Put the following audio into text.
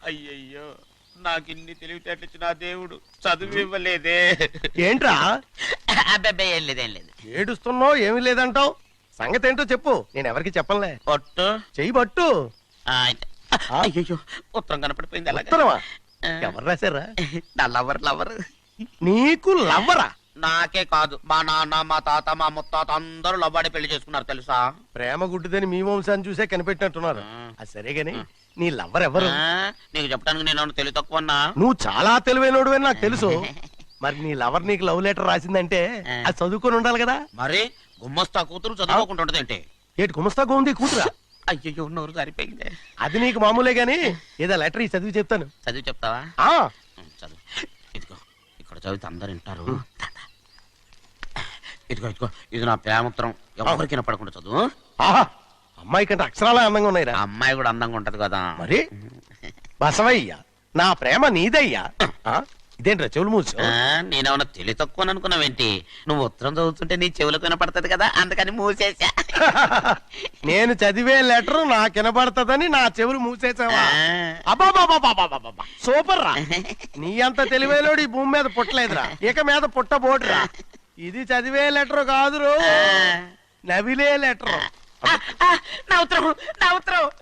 అయ్యయ్యో, నాకు ఇన్ని తెలివితేటలు ఇచ్చిన దేవుడు చదువు ఇవ్వలేదే. ఏంట్రా అబ్బాయి ఏం లేదు, ఏం లేదు. ఏడుస్తున్నావు? ఏమీ లేదంటావు. సంగతి ఏంటో చెప్పు, నేను ఎవరికి చెప్పనులే. ఒట్టు చెయ్యి పట్టు. అయ్యో, ఉత్తరం కనపడిపోయింది. అలాగే ఉత్తరమా? ఎవరు రాశారా? నా లవర్ లవర్. నీకు లవ్వరా? నాకే కాదు, మా నాన్న, మా తాత, మా ముత్తాత అందరూ లవ్వాడి పెళ్లి చేసుకున్నారు తెలుసా. ప్రేమ గుడ్డిదని మీ వంశాన్ని చూసే కనిపెట్టినట్టున్నారు. అది సరే గాని నీ లవ్వర్ ఎవరు? నీకు చెప్పడానికి నేను తెలివి తక్కువన్నా? నువ్వు చాలా తెలివైనడు అని నాకు తెలుసు. మరి నీ లవర్ నీకు లవ్ లెటర్ రాసిందంటే అది చదువుకొని ఉండాలి కదా. మరి గుమ్మస్తా కూతురు చదువుకోకుండా ఉంటది ఏంటి? ఏటి గుమస్తాగా ఉంది కూతురా? అయ్యో, నోరు సరిపోయింది. అది నీకు మామూలే గాని ఏదో లెటర్ ఈ చదివి చెప్తాను. చదివి చెప్తావా? ఆ చదువు. ఇదిగో, ఇక్కడ చదివితే అందరు వింటారు. ఇదిగో ఇదిగో, ఇది నా ప్రేమోత్తరం. ఎవరికి పడకుండా చదువు. ఆహా, అమ్మాయి కంటే అక్షరాలే అందంగా ఉన్నాయిరా. అమ్మాయి కూడా అందంగా ఉంటది కదా. మరి బసవయ్య, నా ప్రేమ నీదయ్యా. ఇదేంట్రా చెవులు మూసు? నేనేమన్నా తెలివి తక్కువ అనుకున్నావేంటి? నువ్వు ఉత్తరం చదువుతుంటే నీ చెవులకు వినపడుతుంది కదా, అందుకని మూసేసా. నేను చదివే లెటర్ నాకు వినపడుతుందని నా చెవులు మూసేసావా? అబ్బాబాబాబాబాబాబా, సూపర్ రా. నీ అంత తెలివేలోడు ఈ భూమి మీద పుట్టలేదురా, ఇక మీద పుట్టబోడురా. ఇది చదివే లెటర్ కాదురు, నవిలే లెటర్. నా ఉత్తరం, నా ఉత్తరం.